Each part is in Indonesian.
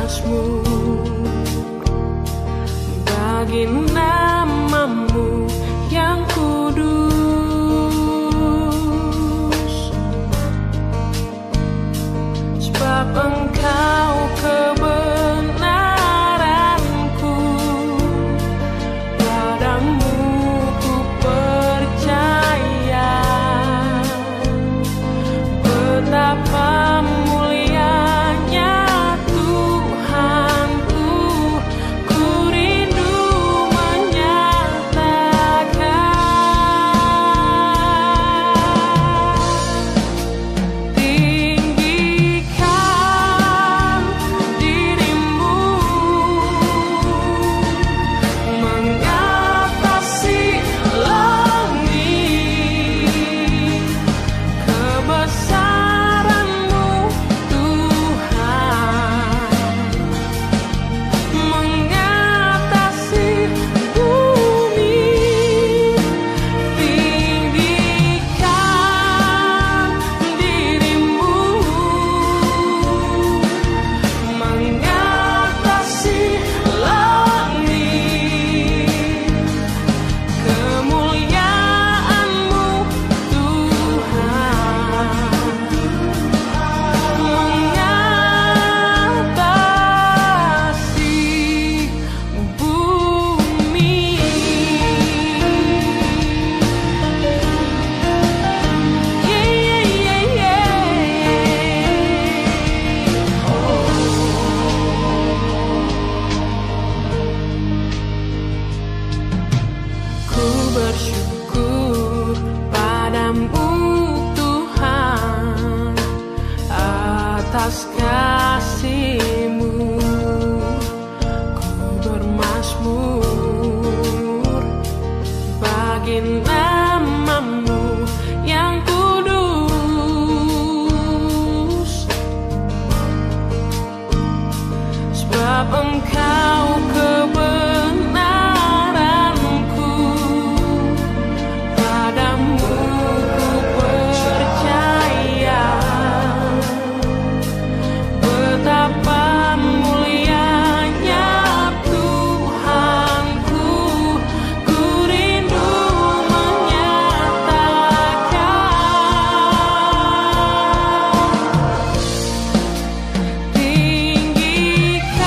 bermasmur bagi namamu yang kudus, sebab Engkau kebenaranku, padamu ku percaya. Betapa mulianya Tuhanku, ku rindu menyatakan. Tinggikan dirimu mengatasi langit, kebesaranmu Tuhan mengatasi bumi. Tinggikan dirimu mengatasi langit, kemuliaanmu Tuhan mengatasi bumi. Ku bersyukur padamu Tuhan atas kasih-Mu. Ku bermasmur bagi namamu yang kudus, sebab Engkau kebenaranku, padamu ku percaya. Betapa mulianya Tuhanku, ku rindu menyatakan. Tinggikan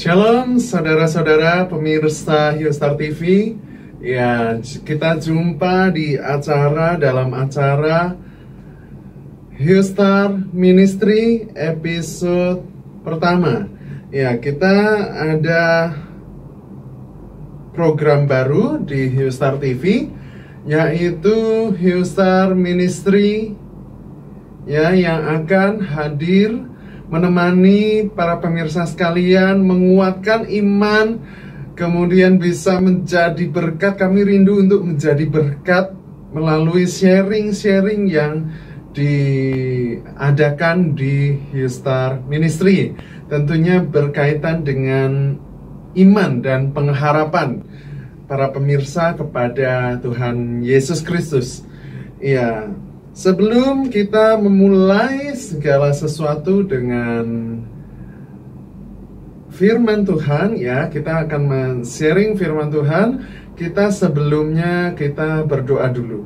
Shalom saudara-saudara pemirsa Hillstar TV. Ya, kita jumpa di dalam acara Hillstar Ministry episode pertama. Ya, kita ada program baru di Hillstar TV, yaitu Hillstar Ministry ya, yang akan hadir menemani para pemirsa sekalian, menguatkan iman, kemudian bisa menjadi berkat. Kami rindu untuk menjadi berkat melalui sharing-sharing yang diadakan di Hillstar Ministry. Tentunya berkaitan dengan iman dan pengharapan para pemirsa kepada Tuhan Yesus Kristus. Ya, sebelum kita memulai segala sesuatu dengan firman Tuhan, ya, kita akan men-sharing firman Tuhan. Sebelumnya kita berdoa dulu.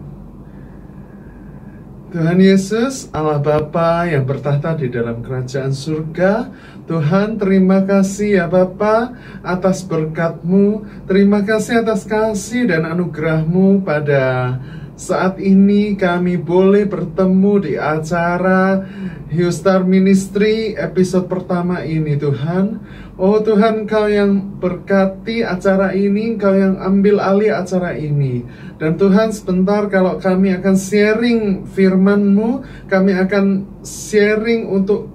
Tuhan Yesus, Allah Bapa yang bertahta di dalam kerajaan surga, Tuhan, terima kasih ya Bapa atas berkat-Mu, terima kasih atas kasih dan anugerah-Mu pada saat ini kami boleh bertemu di acara Hillstar Ministry episode pertama ini, Tuhan. Oh Tuhan, Engkau yang berkati acara ini, Engkau yang ambil alih acara ini. Dan Tuhan, sebentar kalau kami akan sharing firman-Mu, kami akan sharing untuk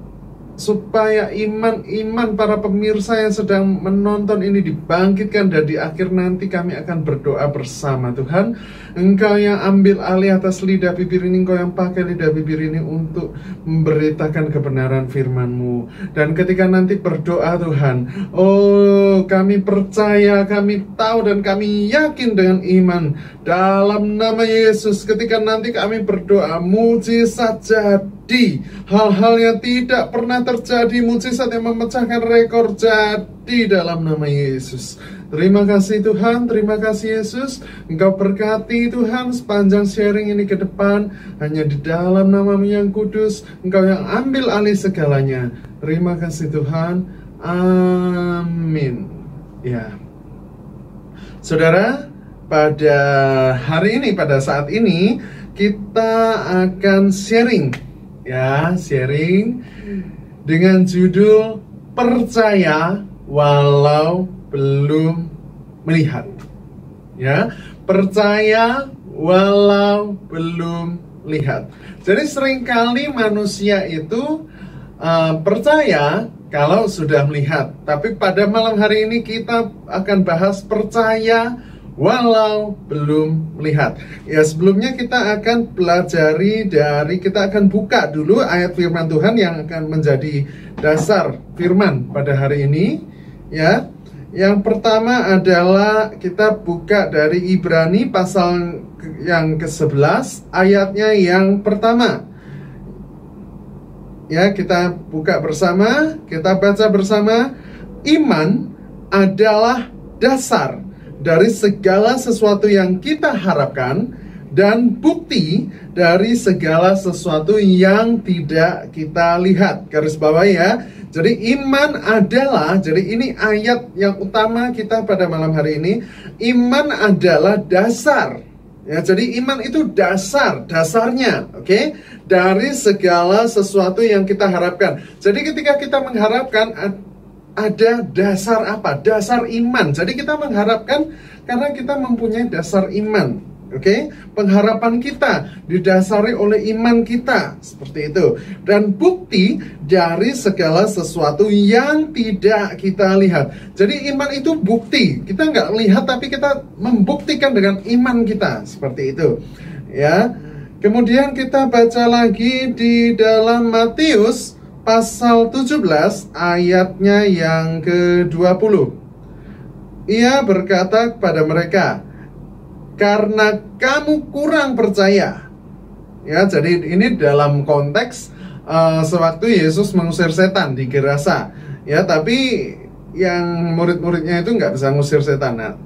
supaya iman para pemirsa yang sedang menonton ini dibangkitkan, dan di akhir nanti kami akan berdoa bersama. Tuhan, Engkau yang ambil alih atas lidah bibir ini, Engkau yang pakai lidah bibir ini untuk memberitakan kebenaran firman-Mu. Dan ketika nanti berdoa Tuhan, oh kami percaya, kami tahu dan kami yakin dengan iman dalam nama Yesus, ketika nanti kami berdoa, mujizat jadi, hal-hal yang tidak pernah terjadi, mujizat yang memecahkan rekor jadi dalam nama Yesus. Terima kasih Tuhan, terima kasih Yesus. Engkau berkati Tuhan sepanjang sharing ini ke depan, hanya di dalam nama-Mu yang kudus, Engkau yang ambil alih segalanya. Terima kasih Tuhan, amin. Ya, saudara, pada hari ini, pada saat ini kita akan sharing dengan judul percaya walau belum melihat. Ya, percaya walau belum lihat. Jadi seringkali manusia itu percaya kalau sudah melihat. Tapi pada malam hari ini kita akan bahas percaya walau belum melihat. Ya, sebelumnya kita akan kita akan buka dulu ayat firman Tuhan yang akan menjadi dasar firman pada hari ini. Ya, yang pertama adalah kita buka dari Ibrani pasal yang ke-11 ayatnya yang pertama. Ya, kita buka bersama, kita baca bersama. Iman adalah dasar dari segala sesuatu yang kita harapkan dan bukti dari segala sesuatu yang tidak kita lihat. Garis bawah ya. Jadi iman adalah, jadi ini ayat yang utama kita pada malam hari ini. Iman adalah dasar. Ya, jadi iman itu dasarnya, oke? Dari segala sesuatu yang kita harapkan. Jadi ketika kita mengharapkan, ada dasar apa? Dasar iman. Jadi kita mengharapkan karena kita mempunyai dasar iman. Oke, pengharapan kita didasari oleh iman kita, seperti itu. Dan bukti dari segala sesuatu yang tidak kita lihat. Jadi iman itu bukti. Kita nggak lihat, tapi kita membuktikan dengan iman kita, seperti itu. Ya. Kemudian kita baca lagi di dalam Matius pasal 17 ayatnya yang ke-20. Ia berkata kepada mereka, karena kamu kurang percaya. Ya, jadi ini dalam konteks sewaktu Yesus mengusir setan di Gerasa. Ya, tapi yang murid-muridnya itu nggak bisa ngusir setan. Nah,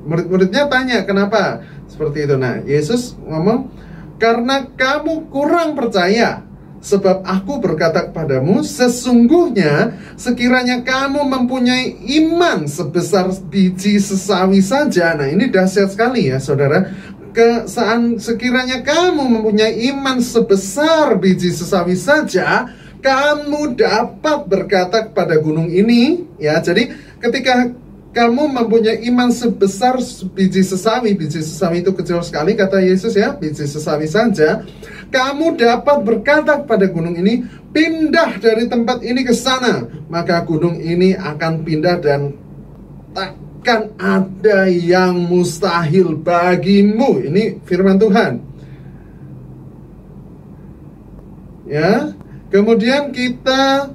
murid-muridnya tanya kenapa seperti itu. Nah, Yesus ngomong, karena kamu kurang percaya Sebab aku berkata kepadamu, sesungguhnya sekiranya kamu mempunyai iman sebesar biji sesawi saja. Nah, ini dahsyat sekali ya saudara. Sekiranya kamu mempunyai iman sebesar biji sesawi saja, kamu dapat berkata kepada gunung ini, ya. Jadi ketika kamu mempunyai iman sebesar biji sesawi itu kecil sekali, kata Yesus ya, biji sesawi saja, kamu dapat berkata kepada gunung ini, pindah dari tempat ini ke sana, maka gunung ini akan pindah dan takkan ada yang mustahil bagimu. Ini firman Tuhan. Ya, kemudian kita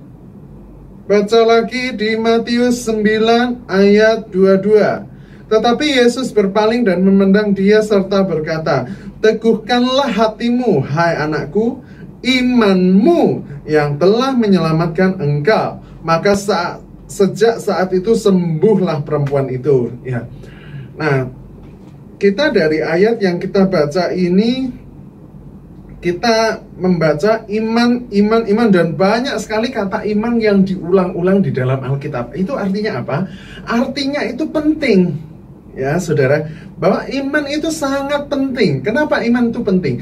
baca lagi di Matius 9 ayat 22. Tetapi Yesus berpaling dan memandang dia serta berkata, teguhkanlah hatimu, hai anakku, imanmu yang telah menyelamatkan engkau. Maka sejak saat itu sembuhlah perempuan itu. Ya. Nah, kita dari ayat yang kita baca ini, kita membaca iman, dan banyak sekali kata iman yang diulang-ulang di dalam Alkitab. Itu artinya apa? Artinya itu penting, ya saudara, bahwa iman itu sangat penting. Kenapa iman itu penting?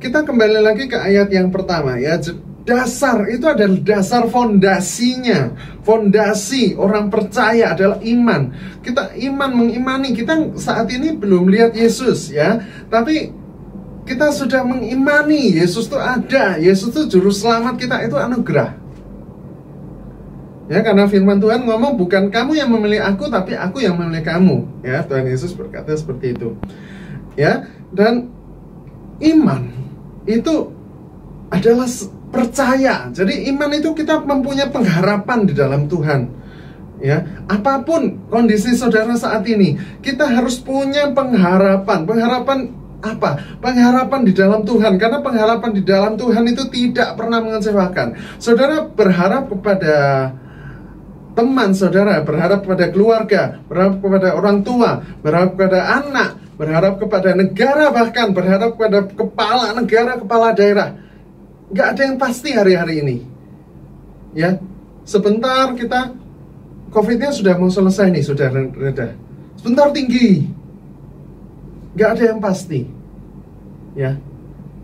Kita kembali lagi ke ayat yang pertama ya. Dasar itu adalah dasar fondasinya. Fondasi orang percaya adalah iman. Kita mengimani. Kita saat ini belum lihat Yesus ya, tapi kita sudah mengimani Yesus itu ada. Yesus itu juru selamat kita, itu anugerah. Ya, karena firman Tuhan ngomong, bukan kamu yang memilih aku, tapi aku yang memilih kamu. Ya, Tuhan Yesus berkata seperti itu. Ya, dan iman itu adalah percaya. Jadi iman itu kita mempunyai pengharapan di dalam Tuhan. Ya, apapun kondisi saudara saat ini, kita harus punya pengharapan. Pengharapan apa? Pengharapan di dalam Tuhan. Karena pengharapan di dalam Tuhan itu tidak pernah mengecewakan. Saudara berharap kepada teman saudara, berharap kepada keluarga, berharap kepada orang tua, berharap kepada anak, berharap kepada negara, bahkan berharap kepada kepala negara, kepala daerah. Nggak ada yang pasti hari-hari ini. Ya, sebentar kita COVID-nya sudah mau selesai nih, sudah reda. Sebentar tinggi. Nggak ada yang pasti. Ya,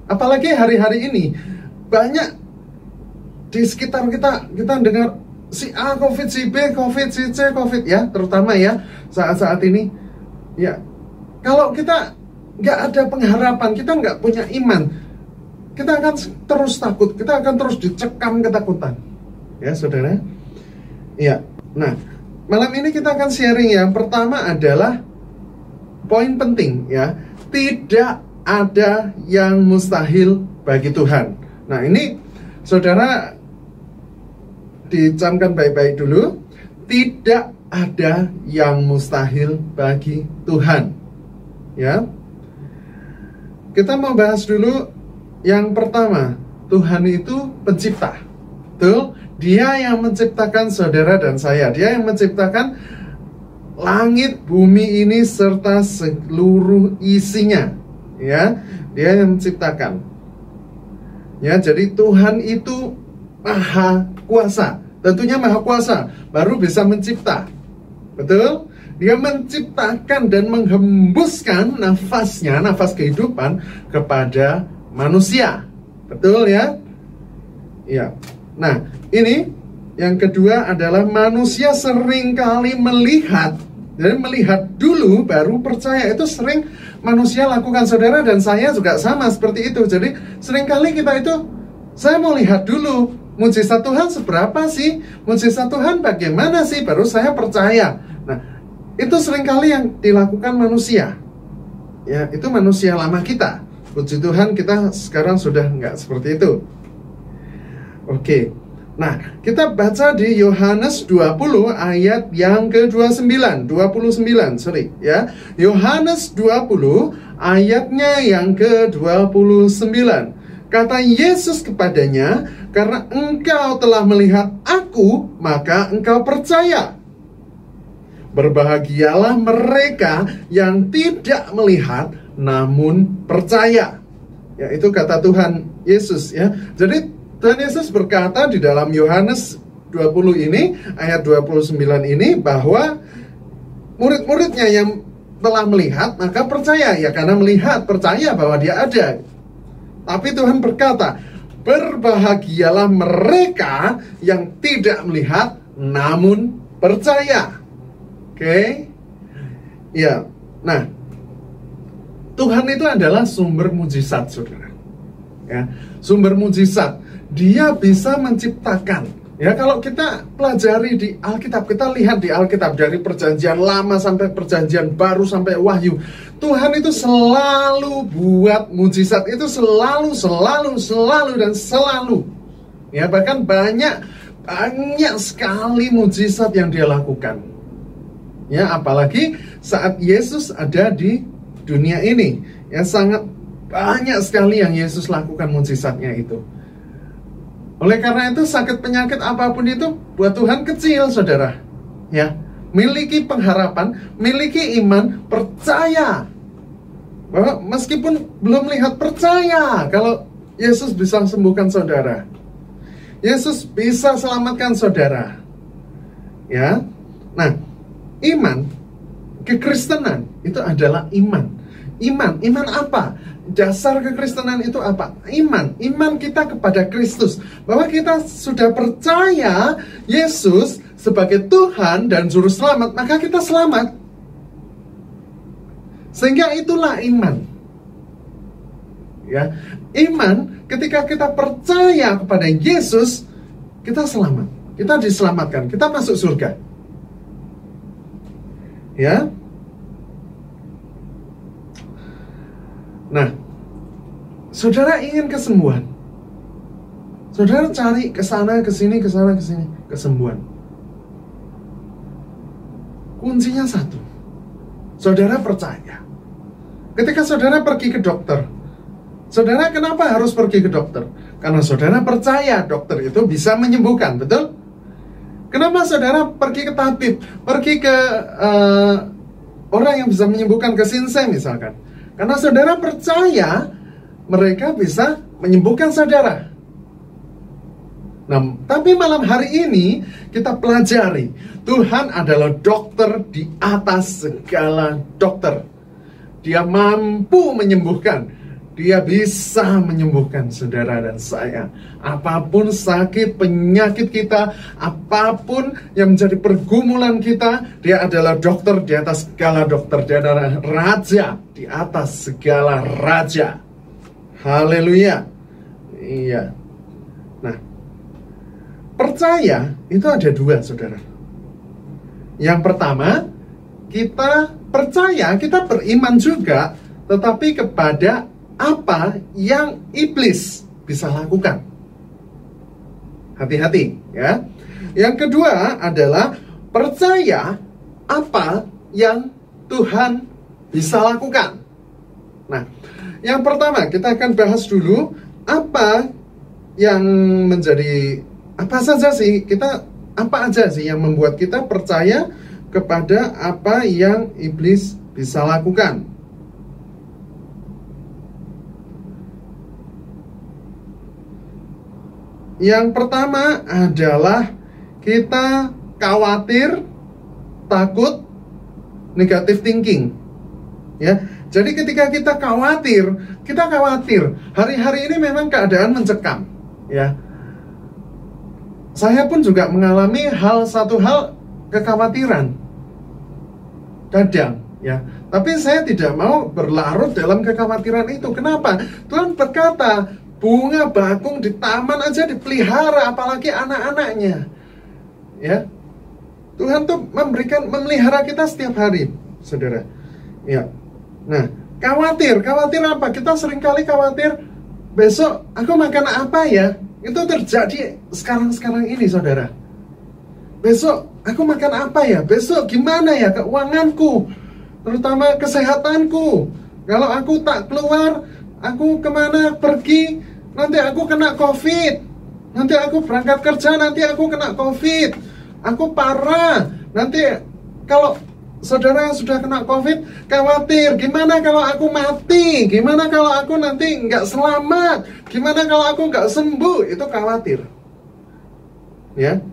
apalagi hari-hari ini banyak di sekitar kita dengar si A COVID, si B COVID, si C COVID ya, terutama ya saat-saat ini. Ya, kalau kita nggak ada pengharapan, kita nggak punya iman, kita akan terus takut, kita akan terus dicekam ketakutan. Ya, saudara. Ya, nah malam ini kita akan sharing. Yang pertama adalah poin penting ya, tidak ada yang mustahil bagi Tuhan. Nah, ini saudara dicamkan baik-baik dulu. Tidak ada yang mustahil bagi Tuhan. Ya. Kita mau bahas dulu yang pertama. Tuhan itu pencipta. Betul? Dia yang menciptakan saudara dan saya. Dia yang menciptakan langit, bumi ini serta seluruh isinya. Ya, dia yang menciptakan. Ya, jadi Tuhan itu maha kuasa. Tentunya maha kuasa, baru bisa mencipta. Betul? Dia menciptakan dan menghembuskan nafasnya, nafas kehidupan kepada manusia. Betul ya? Ya. Nah, ini yang kedua adalah manusia seringkali melihat. Jadi melihat dulu baru percaya, itu sering manusia lakukan, saudara dan saya juga sama seperti itu. Jadi seringkali kita itu, saya mau lihat dulu mujizat Tuhan seberapa sih, mujizat Tuhan bagaimana sih, baru saya percaya. Nah, itu seringkali yang dilakukan manusia. Ya, itu manusia lama kita. Puji Tuhan kita sekarang sudah nggak seperti itu. Oke. Nah, kita baca di Yohanes 20 ayat yang ke-29, 29, sorry ya. Yohanes 20 ayatnya yang ke-29. Kata Yesus kepadanya, karena engkau telah melihat aku, maka engkau percaya. Berbahagialah mereka yang tidak melihat namun percaya. Ya, itu kata Tuhan Yesus ya. Jadi Tuhan Yesus berkata di dalam Yohanes 20 ini, ayat 29 ini, bahwa murid-muridnya yang telah melihat maka percaya, ya karena melihat percaya bahwa dia ada. Tapi Tuhan berkata, berbahagialah mereka yang tidak melihat namun percaya. Oke? Ya. Nah, Tuhan itu adalah sumber mujizat, saudara. Ya, sumber mujizat. Dia bisa menciptakan. Ya, kalau kita pelajari di Alkitab, kita lihat di Alkitab dari perjanjian lama sampai perjanjian baru sampai Wahyu, Tuhan itu selalu buat mujizat, itu selalu dan selalu. Ya, bahkan banyak sekali mujizat yang dia lakukan. Ya, apalagi saat Yesus ada di dunia ini, ya sangat banyak sekali yang Yesus lakukan mujizatnya itu. Oleh karena itu, sakit penyakit apapun itu buat Tuhan kecil, saudara. Ya, miliki pengharapan, miliki iman, percaya bahwa meskipun belum lihat, percaya kalau Yesus bisa sembuhkan saudara. Yesus bisa selamatkan saudara. Ya. Nah, iman, kekristenan itu adalah iman. Iman apa? Dasar kekristenan itu apa? Iman kita kepada Kristus. Bahwa kita sudah percaya Yesus sebagai Tuhan dan Juru Selamat, maka kita selamat. Sehingga itulah iman. Ya, iman ketika kita percaya kepada Yesus, kita selamat. Kita diselamatkan, kita masuk surga. Ya. Nah, saudara ingin kesembuhan. Saudara cari ke sana, ke sini, kesembuhan. Kuncinya satu. Saudara percaya. Ketika saudara pergi ke dokter, saudara kenapa harus pergi ke dokter? Karena saudara percaya dokter itu bisa menyembuhkan, betul? Kenapa saudara pergi ke tabib, pergi ke orang yang bisa menyembuhkan, ke sinsei misalkan? Karena saudara percaya mereka bisa menyembuhkan saudara. Nah, tapi malam hari ini kita pelajari Tuhan adalah dokter di atas segala dokter. Dia mampu menyembuhkan. Dia bisa menyembuhkan saudara dan saya. Apapun sakit, penyakit kita, apapun yang menjadi pergumulan kita, dia adalah dokter di atas segala dokter. Dia adalah raja di atas segala raja. Haleluya. Iya. Nah, percaya itu ada dua, saudara. Yang pertama, kita percaya, kita beriman juga, tetapi kepada apa yang iblis bisa lakukan. Hati-hati, ya. Yang kedua adalah percaya apa yang Tuhan bisa lakukan. Nah, yang pertama kita akan bahas dulu apa yang menjadi, apa saja sih kita, apa aja sih yang membuat kita percaya kepada apa yang iblis bisa lakukan. Yang pertama adalah kita khawatir, takut, negative thinking. Ya, jadi ketika kita khawatir. Hari-hari ini memang keadaan mencekam. Ya, saya pun juga mengalami satu hal kekhawatiran. Kadang, ya. Tapi saya tidak mau berlarut dalam kekhawatiran itu. Kenapa? Tuhan berkata, bunga bakung di taman aja dipelihara, apalagi anak-anaknya. Ya, Tuhan tuh memelihara kita setiap hari, saudara. Ya, nah, khawatir apa? Kita seringkali khawatir, besok aku makan apa ya? Itu terjadi sekarang ini, saudara. Besok aku makan apa ya? Besok gimana ya keuanganku? Terutama kesehatanku. Kalau aku tak keluar, aku kemana pergi, nanti aku kena COVID. Nanti aku berangkat kerja, nanti aku kena COVID. Aku parah. Nanti kalau saudara yang sudah kena COVID khawatir, gimana kalau aku mati, gimana kalau aku nanti nggak selamat, gimana kalau aku nggak sembuh, itu khawatir. Ya,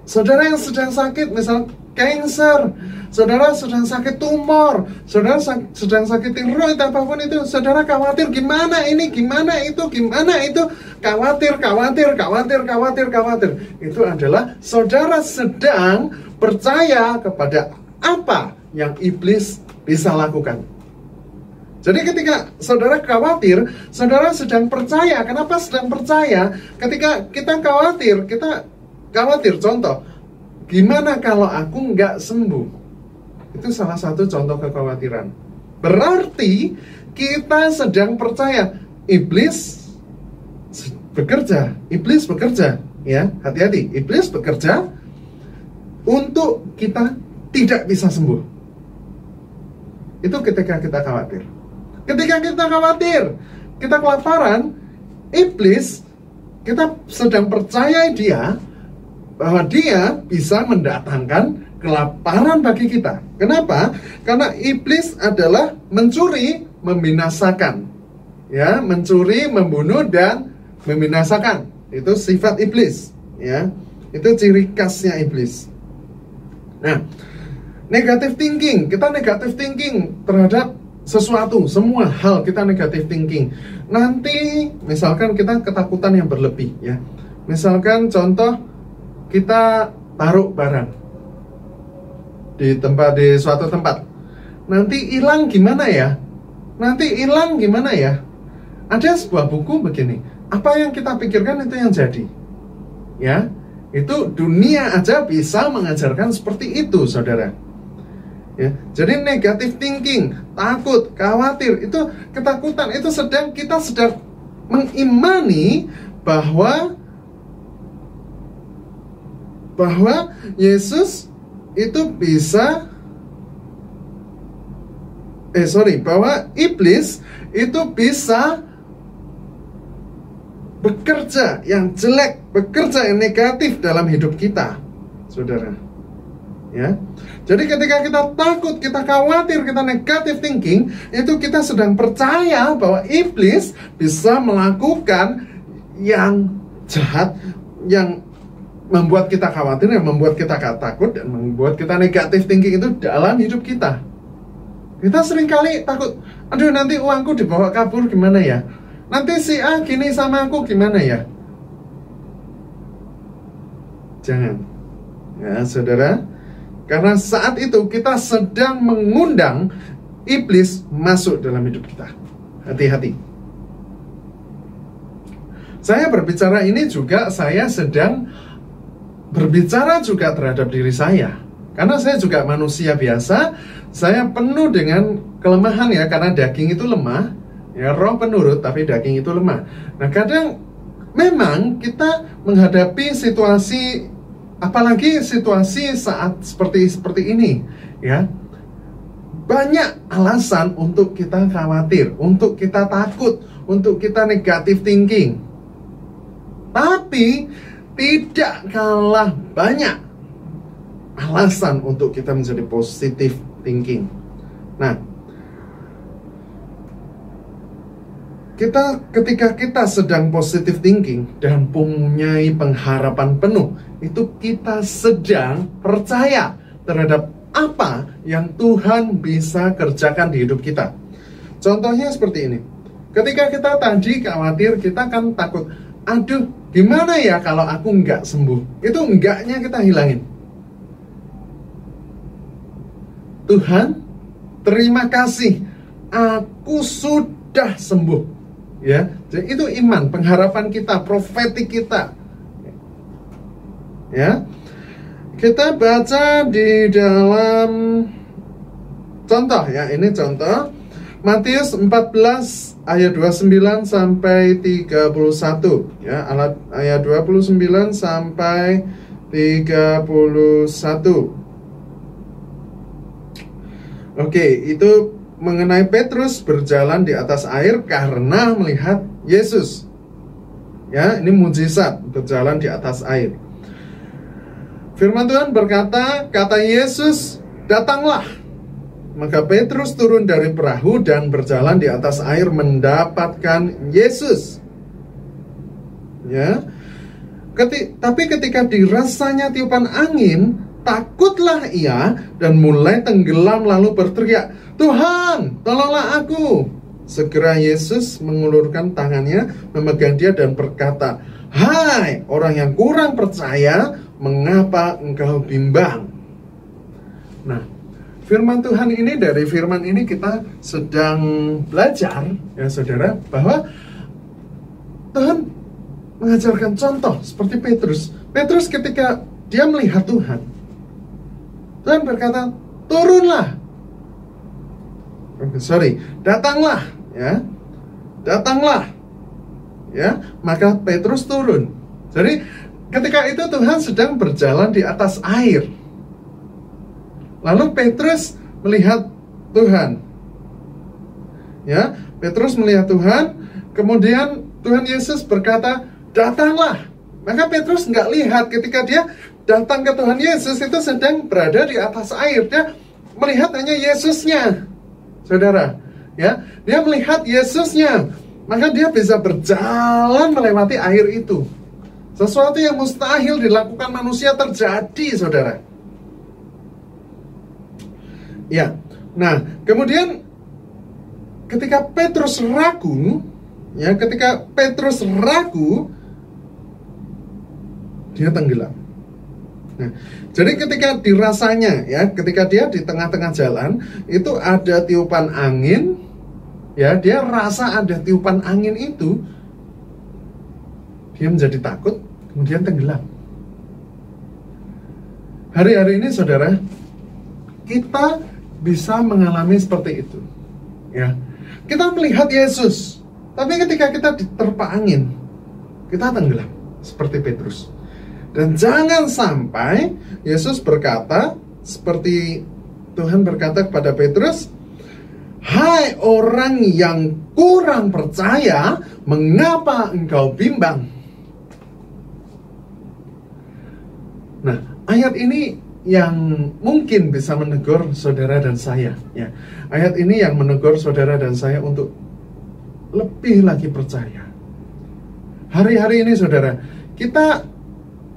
saudara yang sedang sakit, misal cancer, saudara sedang sakit tumor, saudara sedang sakit tiroid, apapun itu, saudara khawatir, gimana ini, gimana itu, khawatir. Itu adalah saudara sedang percaya kepada apa yang iblis bisa lakukan. Jadi ketika saudara khawatir, saudara sedang percaya. Kenapa sedang percaya? Ketika kita khawatir, contoh, gimana kalau aku nggak sembuh? Itu salah satu contoh kekhawatiran. Berarti kita sedang percaya iblis bekerja, ya, hati-hati, iblis bekerja untuk kita tidak bisa sembuh. Itu ketika kita khawatir. Ketika kita khawatir, kita kelaparan, iblis, kita sedang percaya dia bahwa dia bisa mendatangkan kelaparan bagi kita. Kenapa? Karena iblis adalah mencuri, membinasakan. Ya, mencuri, membunuh dan membinasakan. Itu sifat iblis, ya. Itu ciri khasnya iblis. Nah, negative thinking, kita negative thinking terhadap sesuatu, semua hal kita negative thinking. Nanti misalkan kita ketakutan yang berlebih, ya. Misalkan contoh, kita taruh barang di suatu tempat, nanti hilang gimana ya? Ada sebuah buku begini, apa yang kita pikirkan itu yang jadi, ya. Itu dunia aja bisa mengajarkan seperti itu, saudara. Ya, jadi negative thinking, takut, khawatir, itu ketakutan, itu kita sedang mengimani bahwa Yesus itu bisa bahwa iblis itu bisa bekerja yang jelek, bekerja yang negatif dalam hidup kita, saudara. Ya, jadi ketika kita takut, kita khawatir, kita negative thinking, itu kita sedang percaya bahwa iblis bisa melakukan yang jahat, yang membuat kita khawatir, yang membuat kita takut, dan membuat kita negative thinking itu dalam hidup kita. Kita seringkali takut, aduh nanti uangku dibawa kabur gimana ya? Nanti si A gini sama aku gimana ya? Jangan, ya saudara. Karena saat itu kita sedang mengundang iblis masuk dalam hidup kita. Hati-hati. Saya berbicara ini juga, saya sedang berbicara juga terhadap diri saya. Karena saya juga manusia biasa, saya penuh dengan kelemahan ya, karena daging itu lemah, ya roh penurut tapi daging itu lemah. Nah kadang memang kita menghadapi situasi, apalagi situasi saat seperti ini, ya, banyak alasan untuk kita khawatir, untuk kita takut, untuk kita negative thinking. Tapi tidak kalah banyak alasan untuk kita menjadi positive thinking. Nah, ketika kita sedang positive thinking dan mempunyai pengharapan penuh, itu kita sedang percaya terhadap apa yang Tuhan bisa kerjakan di hidup kita. Contohnya seperti ini. Ketika kita tadi khawatir, kita kan takut, aduh gimana ya kalau aku nggak sembuh. Itu enggaknya kita hilangin. Tuhan, terima kasih, aku sudah sembuh. Ya, jadi itu iman, pengharapan kita, profetik kita. Ya, kita baca di dalam contoh ya, ini contoh Matius 14 ayat 29 sampai 31 ya, ayat 29 sampai 31. Oke, itu mengenai Petrus berjalan di atas air karena melihat Yesus. Ya, ini mujizat berjalan di atas air. Firman Tuhan berkata, kata Yesus, datanglah. Maka Petrus turun dari perahu dan berjalan di atas air mendapatkan Yesus. Ya. Tapi ketika dirasanya tiupan angin, takutlah ia dan mulai tenggelam lalu berteriak, "Tuhan, tolonglah aku." Segera Yesus mengulurkan tangannya, memegang dia dan berkata, "Hai orang yang kurang percaya, mengapa engkau bimbang?" Nah, firman Tuhan ini, dari firman ini kita sedang belajar, ya saudara, bahwa Tuhan mengajarkan contoh seperti Petrus. Petrus ketika dia melihat Tuhan, Tuhan berkata, "Turunlah." Datanglah, ya. Datanglah. Ya, maka Petrus turun. Jadi ketika itu Tuhan sedang berjalan di atas air. Lalu Petrus melihat Tuhan. Ya, Petrus melihat Tuhan, kemudian Tuhan Yesus berkata, "Datanglah." Maka Petrus nggak lihat ketika dia datang ke Tuhan Yesus itu sedang berada di atas air. Dia melihat hanya Yesusnya, saudara. Ya, dia melihat Yesusnya, maka dia bisa berjalan melewati air itu. Sesuatu yang mustahil dilakukan manusia terjadi, saudara. Ya, nah kemudian ketika Petrus ragu, dia tenggelam. Nah, jadi ketika dirasanya, ya, ketika dia di tengah-tengah jalan itu ada tiupan angin, ya, dia rasa ada tiupan angin itu, dia menjadi takut, kemudian tenggelam. Hari-hari ini, saudara, kita bisa mengalami seperti itu, ya. Kita melihat Yesus, tapi ketika kita diterpa angin, kita tenggelam seperti Petrus. Dan jangan sampai Yesus berkata seperti Tuhan berkata kepada Petrus, "Hai orang yang kurang percaya, mengapa engkau bimbang?" Nah, ayat ini yang mungkin bisa menegur saudara dan saya, ya. Ayat ini yang menegur saudara dan saya untuk lebih lagi percaya. Hari-hari ini, saudara, kita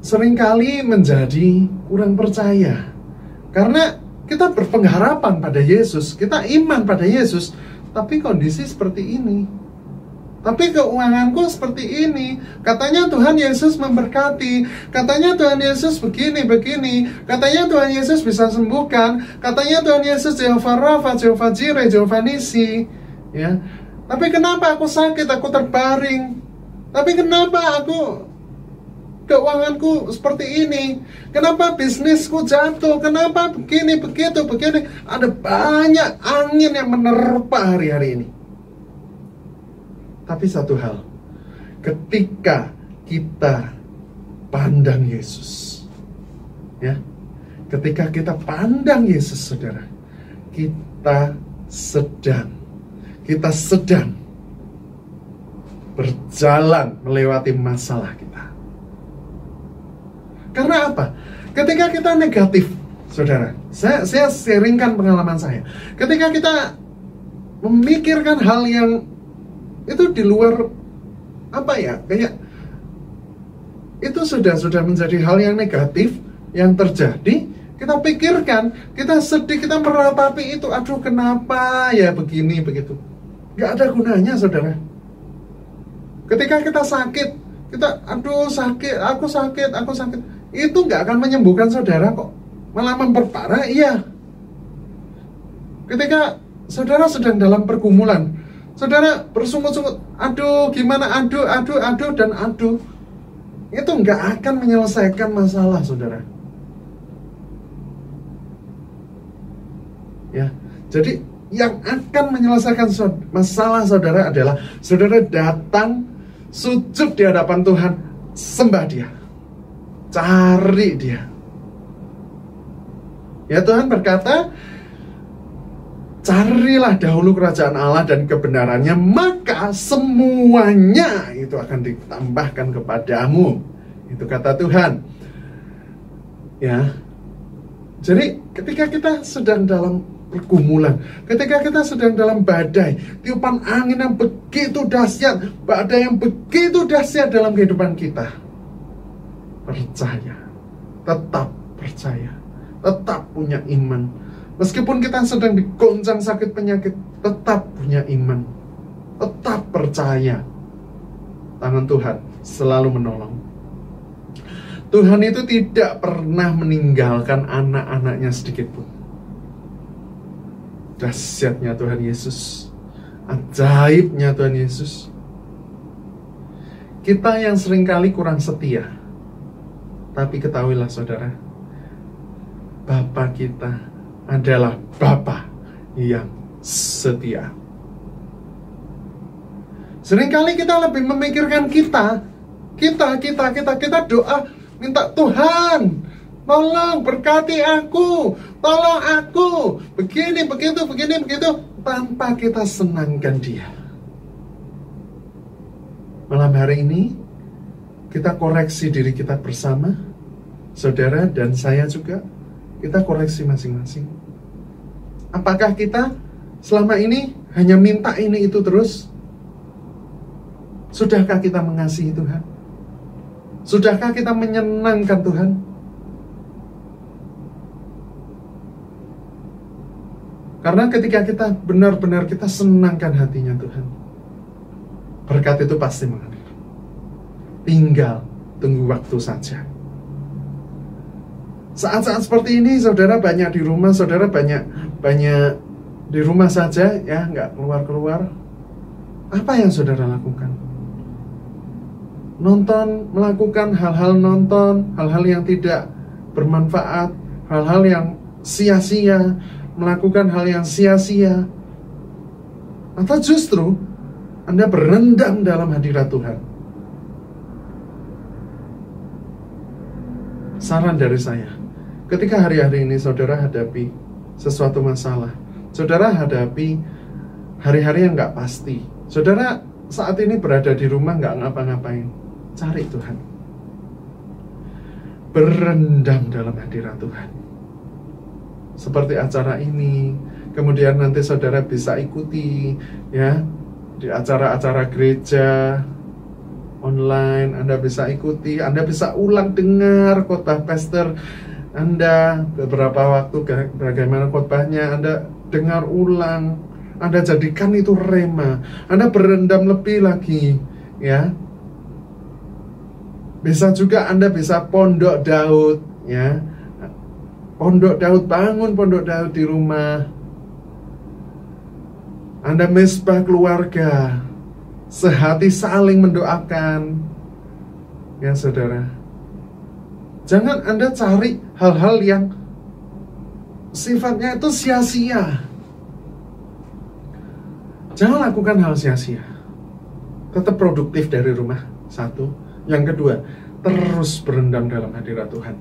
seringkali menjadi kurang percaya karena kita berpengharapan pada Yesus, kita iman pada Yesus, tapi kondisi seperti ini, tapi keuanganku seperti ini, katanya Tuhan Yesus memberkati, katanya Tuhan Yesus begini, katanya Tuhan Yesus bisa sembuhkan, katanya Tuhan Yesus Jehovah Rafa, Jehovah Jireh, Jehovah Nisi, ya. Tapi kenapa aku sakit, aku terbaring? Tapi kenapa keuanganku seperti ini? Kenapa bisnisku jatuh? Kenapa begini, begitu, begini? Ada banyak angin yang menerpa hari-hari ini. Tapi satu hal, ketika kita pandang Yesus, ya, ketika kita pandang Yesus, saudara, kita sedang berjalan melewati masalah kita. Karena apa? Ketika kita negatif, saudara, saya sharingkan pengalaman saya. Ketika kita memikirkan hal yang itu di luar kayak itu sudah menjadi hal yang negatif yang terjadi, kita pikirkan, kita sedih, kita meratapi itu, aduh kenapa ya begini begitu. Gak ada gunanya, saudara. Ketika kita sakit, kita aduh sakit, aku sakit, itu gak akan menyembuhkan saudara kok, malah memperparah. Iya. Ketika saudara sedang dalam pergumulan, saudara bersungut-sungut, aduh gimana, aduh, itu nggak akan menyelesaikan masalah, saudara. Ya, jadi yang akan menyelesaikan masalah saudara adalah saudara datang sujud di hadapan Tuhan, sembah Dia, cari Dia. Ya, Tuhan berkata, carilah dahulu kerajaan Allah dan kebenarannya, maka semuanya itu akan ditambahkan kepadamu. Itu kata Tuhan. Ya. Jadi ketika kita sedang dalam pergumulan, ketika kita sedang dalam badai, tiupan angin yang begitu dahsyat, badai yang begitu dahsyat dalam kehidupan kita, percaya, tetap percaya, tetap punya iman. Meskipun kita sedang digoncang sakit penyakit, tetap punya iman, tetap percaya. Tangan Tuhan selalu menolong. Tuhan itu tidak pernah meninggalkan anak-anaknya sedikit pun. Dahsyatnya Tuhan Yesus, ajaibnya Tuhan Yesus. Kita yang seringkali kurang setia, tapi ketahuilah saudara, Bapa kita adalah Bapa yang setia. Seringkali kita lebih memikirkan kita doa, minta Tuhan, tolong berkati aku, tolong aku, begini, begitu, tanpa kita senangkan Dia. Malam hari ini, kita koreksi diri kita bersama, saudara dan saya juga, kita koreksi masing-masing. Apakah kita selama ini hanya minta ini itu terus? Sudahkah kita mengasihi Tuhan? Sudahkah kita menyenangkan Tuhan? Karena ketika kita benar-benar kita senangkan hatinya Tuhan, berkat itu pasti mengalir. Tinggal tunggu waktu saja. Saat-saat seperti ini, saudara banyak di rumah, saudara banyak di rumah saja, ya, nggak keluar-keluar. Apa yang saudara lakukan? Nonton, melakukan hal-hal hal-hal yang tidak bermanfaat, hal-hal yang sia-sia, melakukan hal yang sia-sia, atau justru Anda berendam dalam hadirat Tuhan. Saran dari saya, ketika hari-hari ini saudara hadapi sesuatu masalah, saudara hadapi hari-hari yang nggak pasti, saudara saat ini berada di rumah nggak ngapa-ngapain, cari Tuhan, berendam dalam hadirat Tuhan. Seperti acara ini, kemudian nanti saudara bisa ikuti, ya, di acara-acara gereja online, Anda bisa ikuti, Anda bisa ulang dengar khotbah pastor Anda beberapa waktu, bagaimana khotbahnya, Anda dengar ulang, Anda jadikan itu rema, Anda berendam lebih lagi, ya. Bisa juga Anda bisa pondok Daud, ya. Pondok Daud, bangun pondok Daud di rumah. Anda mesbah keluarga, sehati saling mendoakan, ya saudara. Jangan Anda cari hal-hal yang sifatnya itu sia-sia. Jangan lakukan hal sia-sia. Tetap produktif dari rumah, satu. Yang kedua, terus berendam dalam hadirat Tuhan.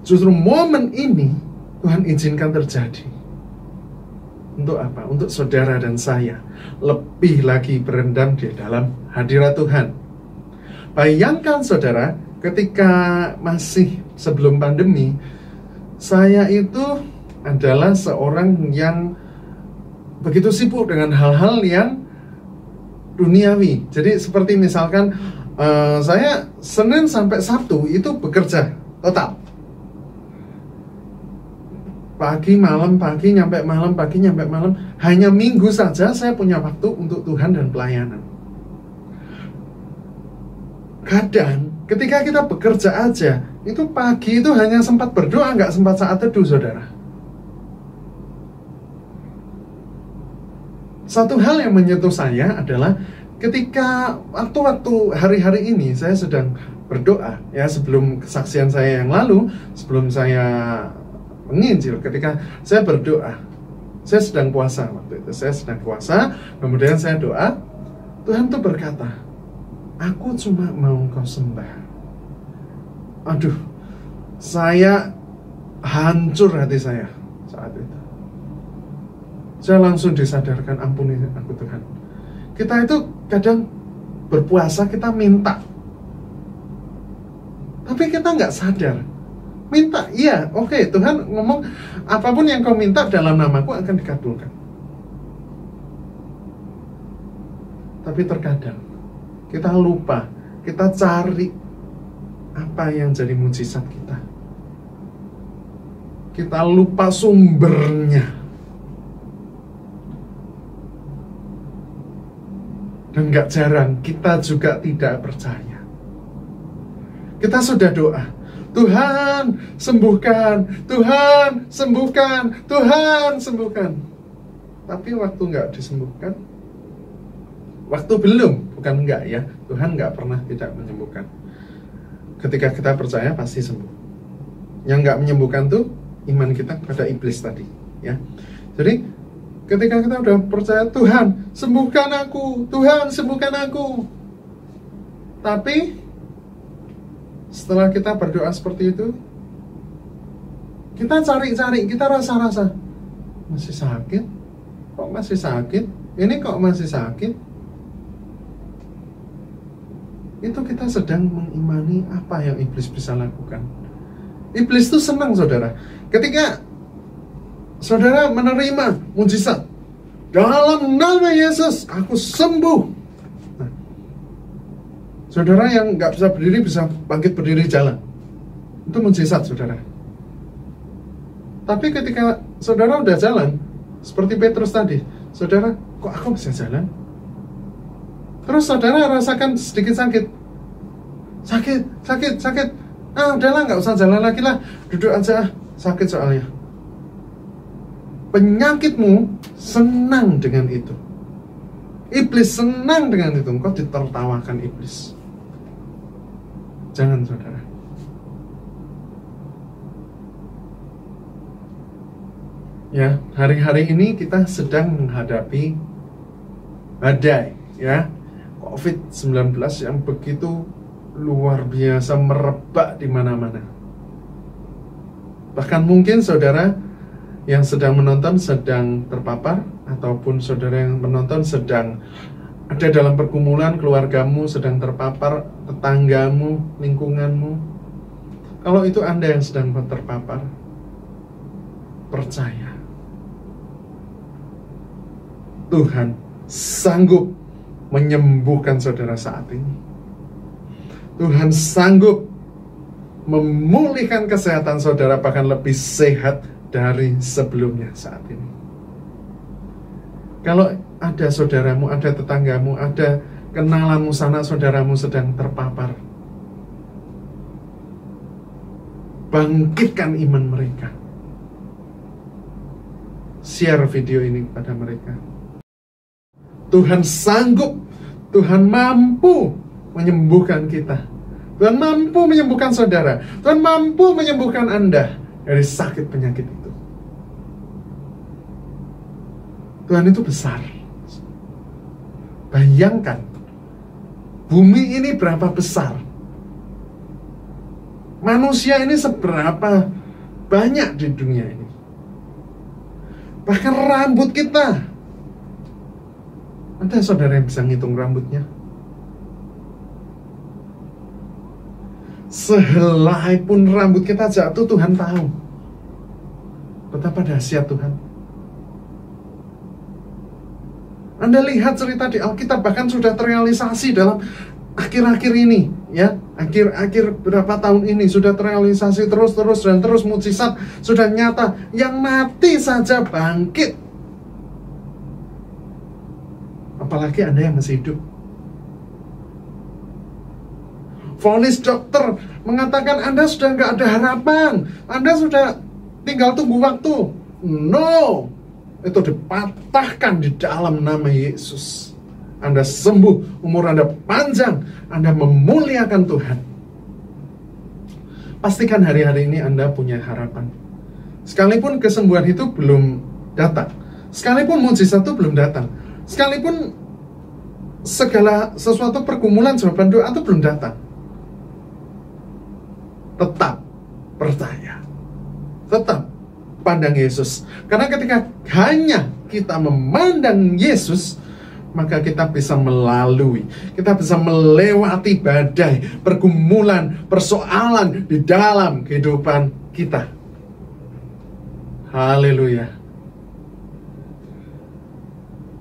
Justru momen ini Tuhan izinkan terjadi. Untuk apa? Untuk saudara dan saya lebih lagi berendam di dalam hadirat Tuhan. Bayangkan saudara, ketika masih sebelum pandemi, saya itu adalah seorang yang begitu sibuk dengan hal-hal yang duniawi. Jadi seperti misalkan saya Senin sampai Sabtu itu bekerja total. Pagi nyampe malam. Hanya Minggu saja saya punya waktu untuk Tuhan dan pelayanan. Kadang ketika kita bekerja aja, itu pagi itu hanya sempat berdoa, nggak sempat saat teduh, saudara. Satu hal yang menyentuh saya adalah ketika waktu-waktu hari-hari ini saya sedang berdoa, ya, sebelum kesaksian saya yang lalu, sebelum saya menginjil, ketika saya berdoa, saya sedang puasa waktu itu, saya sedang puasa, kemudian saya doa, Tuhan tuh berkata, aku cuma mau Engkau sembah. Aduh, saya hancur hati saya saat itu. Saya langsung disadarkan, ampuni aku Tuhan. Kita itu kadang berpuasa, kita minta, tapi kita nggak sadar Minta, iya, oke. Tuhan ngomong, apapun yang kau minta dalam namaku akan dikabulkan. Tapi terkadang kita lupa, kita cari apa yang jadi mujizat kita. Kita lupa sumbernya. Dan gak jarang kita juga tidak percaya. Kita sudah doa, Tuhan sembuhkan, Tuhan sembuhkan, Tuhan sembuhkan. Tapi waktu nggak disembuhkan, waktu belum, bukan enggak ya, Tuhan nggak pernah tidak menyembuhkan. Ketika kita percaya pasti sembuh. Yang nggak menyembuhkan tuh iman kita kepada iblis tadi, ya. Jadi ketika kita udah percaya, Tuhan sembuhkan aku, Tuhan sembuhkan aku. Tapi setelah kita berdoa seperti itu, kita cari-cari, kita rasa-rasa, masih sakit, kok masih sakit, ini kok masih sakit. Itu kita sedang mengimani apa yang iblis bisa lakukan. Iblis itu senang, saudara, ketika saudara menerima mujizat, dalam nama Yesus aku sembuh. Saudara yang nggak bisa berdiri bisa bangkit berdiri jalan. Itu mujizat, saudara. Tapi ketika saudara udah jalan, seperti Petrus tadi, saudara, kok aku bisa jalan? Terus saudara rasakan sedikit sakit. Sakit. Udahlah, nggak usah jalan lagi lah. Duduk aja, sakit soalnya. Penyakitmu senang dengan itu. Iblis senang dengan itu. Engkau ditertawakan iblis. Jangan, saudara. Ya, hari-hari ini kita sedang menghadapi badai, ya, COVID-19 yang begitu luar biasa merebak di mana-mana. Bahkan mungkin saudara yang sedang menonton sedang terpapar, ataupun saudara yang menonton sedang ada dalam pergumulan, keluargamu sedang terpapar, tetanggamu, lingkunganmu. Kalau itu Anda yang sedang terpapar, percaya, Tuhan sanggup menyembuhkan saudara saat ini. Tuhan sanggup memulihkan kesehatan saudara, bahkan lebih sehat dari sebelumnya saat ini. Kalau ada saudaramu, ada tetanggamu, ada kenalanmu, sanak saudaramu sedang terpapar, bangkitkan iman mereka. Share video ini kepada mereka. Tuhan sanggup, Tuhan mampu menyembuhkan kita. Tuhan mampu menyembuhkan saudara. Tuhan mampu menyembuhkan Anda dari sakit penyakit itu. Tuhan itu besar. Bayangkan, bumi ini berapa besar. Manusia ini seberapa banyak di dunia ini. Bahkan rambut kita. Ada saudara yang bisa ngitung rambutnya? Sehelai pun rambut kita jatuh, Tuhan tahu. Betapa dahsyat Tuhan. Anda lihat cerita di Alkitab, bahkan sudah terrealisasi dalam akhir-akhir ini, ya, akhir-akhir berapa tahun ini sudah terrealisasi terus dan terus, mujizat sudah nyata. Yang mati saja bangkit, apalagi Anda yang masih hidup. Vonis dokter mengatakan Anda sudah nggak ada harapan, Anda sudah tinggal tunggu waktu. No, itu dipatahkan di dalam nama Yesus. Anda sembuh, umur Anda panjang, Anda memuliakan Tuhan. Pastikan hari-hari ini Anda punya harapan. Sekalipun kesembuhan itu belum datang, sekalipun mujizat itu belum datang, sekalipun segala sesuatu pergumulan jawaban doa itu belum datang, tetap percaya, tetap pandang Yesus. Karena ketika hanya kita memandang Yesus, maka kita bisa melalui, kita bisa melewati badai, pergumulan, persoalan di dalam kehidupan kita. Haleluya.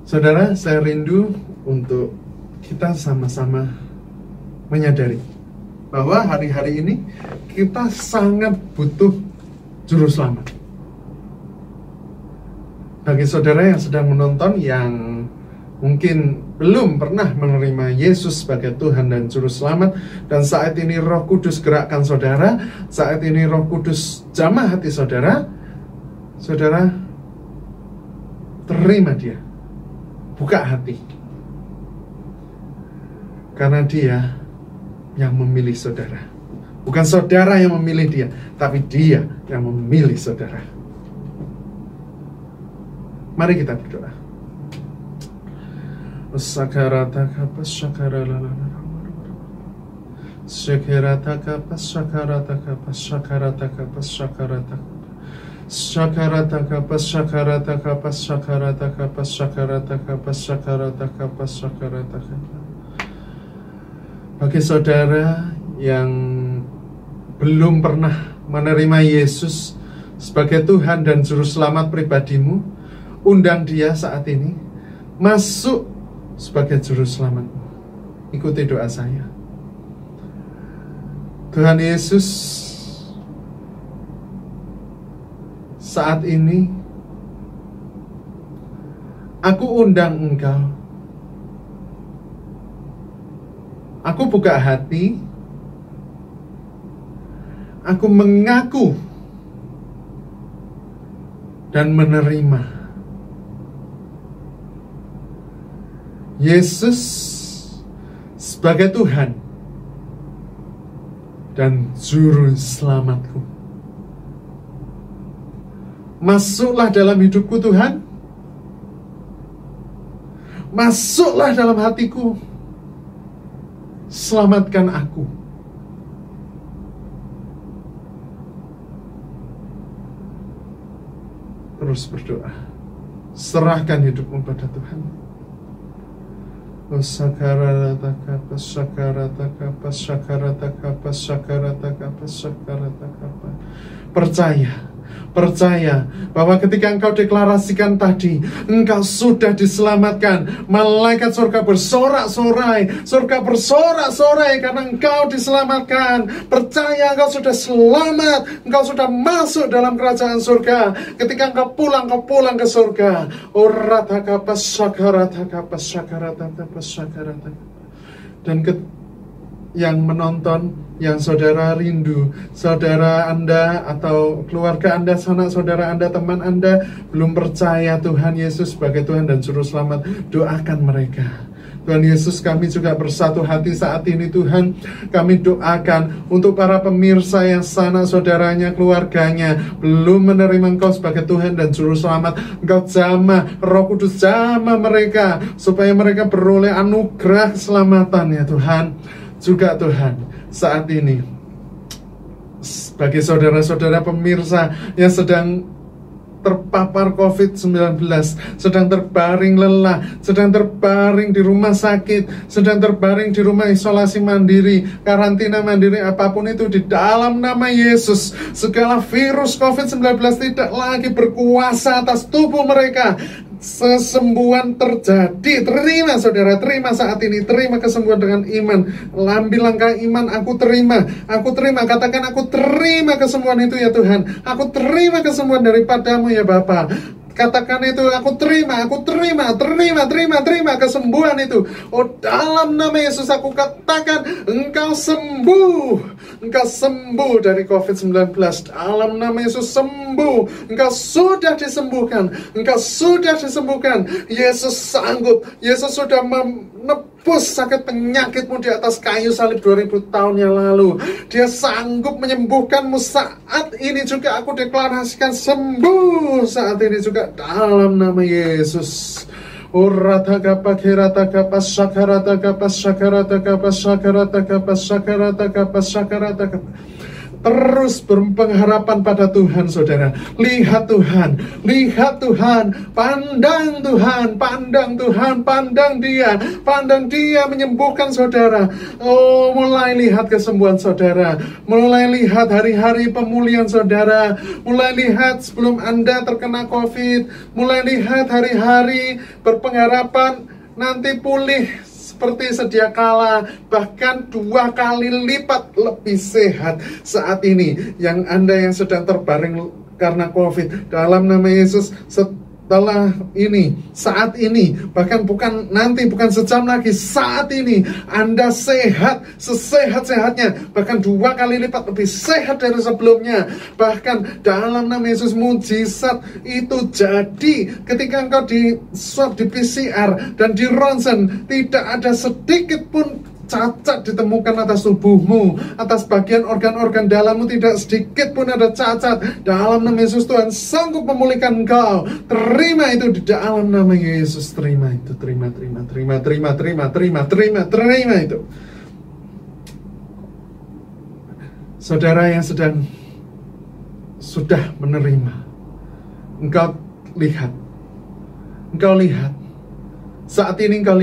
Saudara, saya rindu untuk kita sama-sama menyadari bahwa hari-hari ini kita sangat butuh juru selamat. Bagi saudara yang sedang menonton yang mungkin belum pernah menerima Yesus sebagai Tuhan dan Juru Selamat, dan saat ini Roh Kudus gerakkan saudara, saat ini Roh Kudus jamah hati saudara, saudara terima Dia, buka hati, karena Dia yang memilih saudara. Bukan saudara yang memilih Dia, tapi Dia yang memilih saudara. Mari kita berdoa. Sakarataka pasakarataka sakarataka pasakarataka pasakarataka pasakarataka sakarataka pasakarataka pasakarataka pasakarataka pasakarataka pasakarataka. Bagi saudara yang belum pernah menerima Yesus sebagai Tuhan dan Juru Selamat pribadimu, undang Dia saat ini masuk sebagai Juru Selamat. Ikuti doa saya. Tuhan Yesus, saat ini aku undang Engkau. Aku buka hati. Aku mengaku dan menerima Yesus sebagai Tuhan dan Juru Selamatku. Masuklah dalam hidupku Tuhan. Masuklah dalam hatiku. Selamatkan aku. Terus berdoa. Serahkan hidupmu pada Tuhan. Sakarataka pasakarataka pasakarataka pasakarataka pasakarataka. Percaya bahwa ketika engkau deklarasikan tadi, engkau sudah diselamatkan. Malaikat surga bersorak-sorai, surga bersorak-sorai karena engkau diselamatkan. Percaya engkau sudah selamat, engkau sudah masuk dalam kerajaan surga. Ketika engkau pulang ke surga. Orataka pasakarataka pasakarataka pasakarataka. Dan yang menonton, yang saudara rindu, saudara Anda atau keluarga Anda, sanak saudara Anda, teman Anda belum percaya Tuhan Yesus sebagai Tuhan dan Juru Selamat, doakan mereka. Tuhan Yesus, kami juga bersatu hati saat ini Tuhan. Kami doakan untuk para pemirsa yang sanak saudaranya, keluarganya belum menerima Engkau sebagai Tuhan dan Juru Selamat. Engkau jamah, Roh Kudus jamah mereka supaya mereka beroleh anugerah keselamatan ya Tuhan. Juga Tuhan, saat ini bagi saudara-saudara pemirsa yang sedang terpapar COVID-19, sedang terbaring lelah, sedang terbaring di rumah sakit, sedang terbaring di rumah isolasi mandiri, karantina mandiri, apapun itu, di dalam nama Yesus, segala virus COVID-19 tidak lagi berkuasa atas tubuh mereka. Kesembuhan terjadi. Terima saudara, terima saat ini. Terima kesembuhan dengan iman. Ambil langkah iman, aku terima. Aku terima, katakan aku terima kesembuhan itu ya Tuhan. Aku terima kesembuhan daripadamu ya Bapa. Katakan itu, aku terima kesembuhan itu. Oh, dalam nama Yesus aku katakan, engkau sembuh. Engkau sembuh dari COVID-19. Dalam nama Yesus sembuh. Engkau sudah disembuhkan. Engkau sudah disembuhkan. Yesus sanggup. Yesus sudah menebus sakit penyakitmu di atas kayu salib 2000 tahun yang lalu. Dia sanggup menyembuhkanmu saat ini juga. Aku deklarasikan sembuh saat ini juga dalam nama Yesus. Urataka pakirataka pasakarataka pasakarataka pasakarataka pasakarataka pasakarataka. terus berpengharapan pada Tuhan, saudara. Lihat Tuhan, pandang Tuhan, pandang Dia menyembuhkan saudara. Oh, mulai lihat kesembuhan saudara, mulai lihat hari-hari pemulihan saudara, mulai lihat sebelum Anda terkena COVID, mulai lihat hari-hari berpengharapan nanti pulih seperti sedia kala, bahkan 2 kali lipat lebih sehat saat ini. Yang Anda yang sedang terbaring karena COVID, dalam nama Yesus, setelah ini, saat ini, bahkan bukan nanti, bukan sejam lagi, saat ini Anda sehat, sesehat-sehatnya, bahkan 2 kali lipat lebih sehat dari sebelumnya. Bahkan dalam nama Yesus, mujizat itu jadi ketika engkau di swab, di PCR dan di ronsen, tidak ada sedikit pun cacat ditemukan atas tubuhmu, atas bagian organ-organ dalammu, tidak sedikit pun ada cacat. Dalam nama Yesus, Tuhan sanggup memulihkan engkau. Terima itu di dalam nama Yesus. Terima itu, terima itu. Saudara yang sudah menerima, engkau lihat, saat ini engkau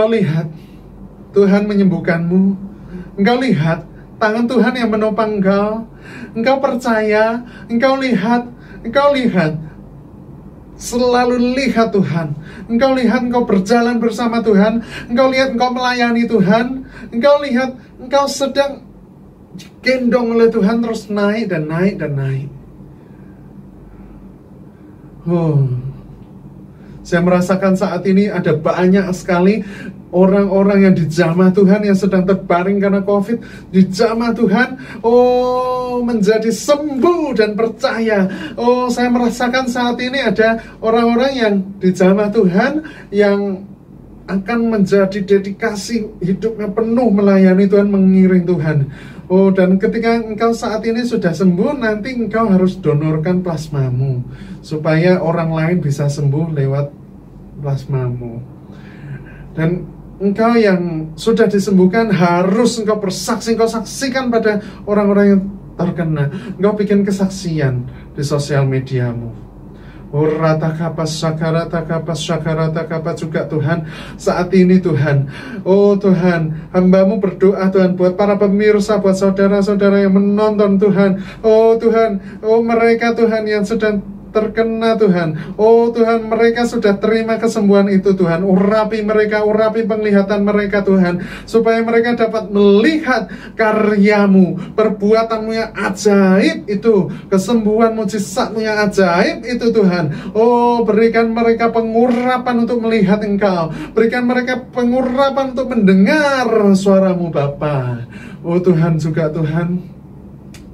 lihat Tuhan menyembuhkanmu. Engkau lihat tangan Tuhan yang menopang engkau. Engkau percaya, engkau lihat. Selalu lihat Tuhan. Engkau lihat engkau berjalan bersama Tuhan. Engkau lihat engkau melayani Tuhan. Engkau lihat engkau sedang digendong oleh Tuhan, terus naik dan naik dan naik. Saya merasakan saat ini ada banyak sekali orang-orang yang dijamah Tuhan, yang sedang terbaring karena COVID, dijamah Tuhan, menjadi sembuh dan percaya. Saya merasakan saat ini ada orang-orang yang dijamah Tuhan, yang akan menjadi dedikasi hidupnya penuh melayani Tuhan, mengiring Tuhan. Dan ketika engkau saat ini sudah sembuh, nanti engkau harus donorkan plasmamu, supaya orang lain bisa sembuh lewat plasmamu. Dan engkau yang sudah disembuhkan, harus engkau bersaksi, engkau saksikan pada orang-orang yang terkena. Engkau bikin kesaksian di sosial mediamu. Juga Tuhan, saat ini Tuhan, Tuhan, hamba-Mu berdoa Tuhan, buat para pemirsa, buat saudara-saudara yang menonton Tuhan. Tuhan, mereka Tuhan yang sedang terkena Tuhan. Tuhan, mereka sudah terima kesembuhan itu Tuhan. Urapi mereka, urapi penglihatan mereka Tuhan, supaya mereka dapat melihat karya-Mu, perbuatan-Mu yang ajaib itu, kesembuhan mujizat-Mu yang ajaib itu Tuhan. Berikan mereka pengurapan untuk melihat Engkau, berikan mereka pengurapan untuk mendengar suara-Mu Bapa. Tuhan, juga Tuhan,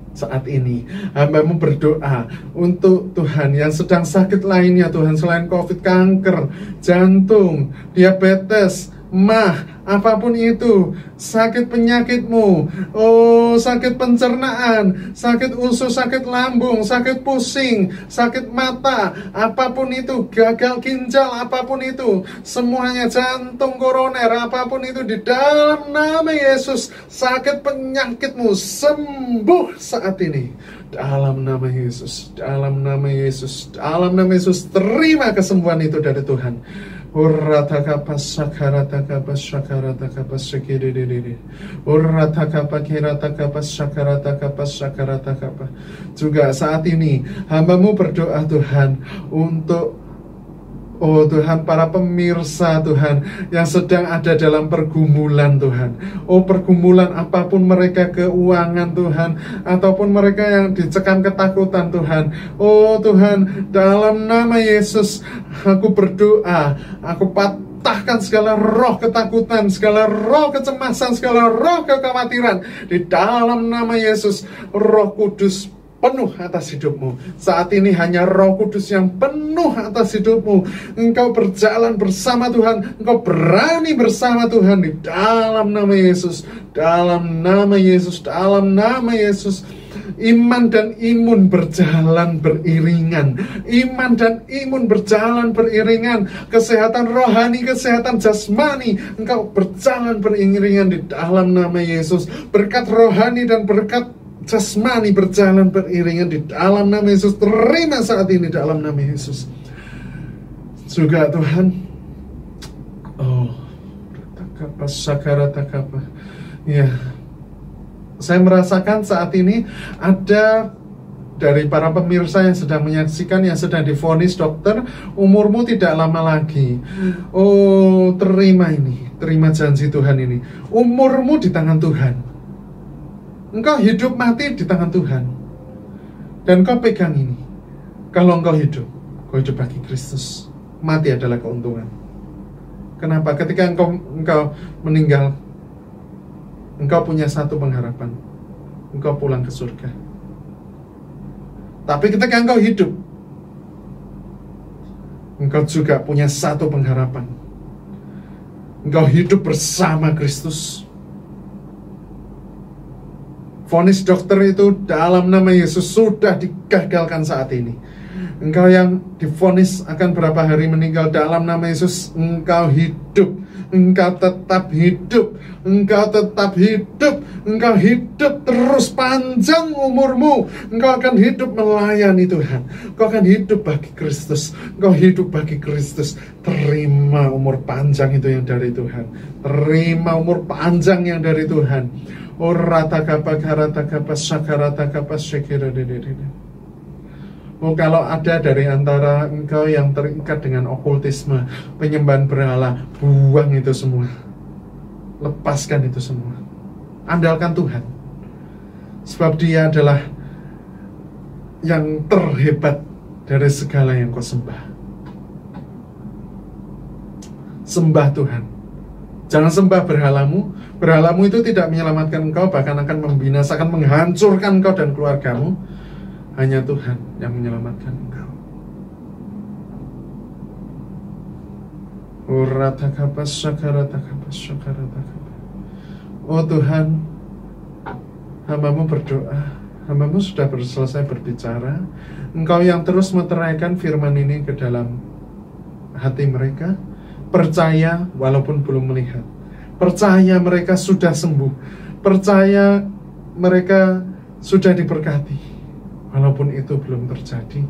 saat ini hamba-Mu berdoa untuk Tuhan yang sedang sakit lainnya Tuhan, selain COVID, kanker, jantung, diabetes, mah, apapun itu, sakit penyakitmu, sakit pencernaan, sakit usus, sakit lambung, sakit pusing, sakit mata, apapun itu, gagal ginjal, apapun itu, semuanya, jantung koroner, apapun itu, di dalam nama Yesus, sakit penyakitmu sembuh saat ini. Dalam nama Yesus, dalam nama Yesus, dalam nama Yesus, terima kesembuhan itu dari Tuhan. Juga saat ini hamba-Mu berdoa Tuhan untuk Tuhan, para pemirsa Tuhan yang sedang ada dalam pergumulan Tuhan. Pergumulan apapun mereka, keuangan Tuhan, ataupun mereka yang dicekam ketakutan Tuhan. Tuhan, dalam nama Yesus aku berdoa, aku patahkan segala roh ketakutan, segala roh kecemasan, segala roh kekhawatiran. Di dalam nama Yesus, Roh Kudus penuh atas hidupmu. Saat ini hanya Roh Kudus yang penuh atas hidupmu. Engkau berjalan bersama Tuhan, engkau berani bersama Tuhan di dalam nama Yesus. Dalam nama Yesus, dalam nama Yesus. Iman dan imun berjalan beriringan. Iman dan imun berjalan beriringan. Kesehatan rohani, kesehatan jasmani, engkau berjalan beriringan di dalam nama Yesus. Berkat rohani dan berkat jasmani berjalan beriringan di dalam nama Yesus. Terima saat ini dalam nama Yesus. Juga Tuhan, ya, saya merasakan saat ini ada dari para pemirsa yang sedang menyaksikan, yang sedang divonis dokter, umurmu tidak lama lagi. Oh, terima ini, terima janji Tuhan ini. Umurmu di tangan Tuhan. Engkau hidup mati di tangan Tuhan. Dan kau pegang ini. Kalau engkau hidup bagi Kristus. Mati adalah keuntungan. Kenapa? Ketika engkau meninggal, engkau punya satu pengharapan. Engkau pulang ke surga. Tapi ketika engkau hidup, engkau juga punya satu pengharapan. Engkau hidup bersama Kristus. Vonis dokter itu dalam nama Yesus sudah digagalkan saat ini. Engkau yang divonis akan berapa hari meninggal, dalam nama Yesus engkau hidup. Engkau tetap hidup. Engkau tetap hidup. Engkau hidup terus panjang umurmu. Engkau akan hidup melayani Tuhan. Engkau akan hidup bagi Kristus. Engkau hidup bagi Kristus. Terima umur panjang itu yang dari Tuhan. Terima umur panjang yang dari Tuhan. Oh, kalau ada dari antara engkau yang terikat dengan okultisme, penyembahan berhala, buang itu semua. Lepaskan itu semua. Andalkan Tuhan. Sebab Dia adalah yang terhebat dari segala yang kau sembah. Sembah Tuhan. Jangan sembah berhalamu. Berhalamu itu tidak menyelamatkan engkau, bahkan akan membinasakan, menghancurkan engkau dan keluargamu. Hanya Tuhan yang menyelamatkan engkau. Oh Tuhan, hamba-Mu berdoa, hamba-Mu sudah selesai berbicara. Engkau yang terus meteraikan firman ini ke dalam hati mereka. Percaya walaupun belum melihat. Percaya mereka sudah sembuh. Percaya mereka sudah diberkati. Walaupun itu belum terjadi,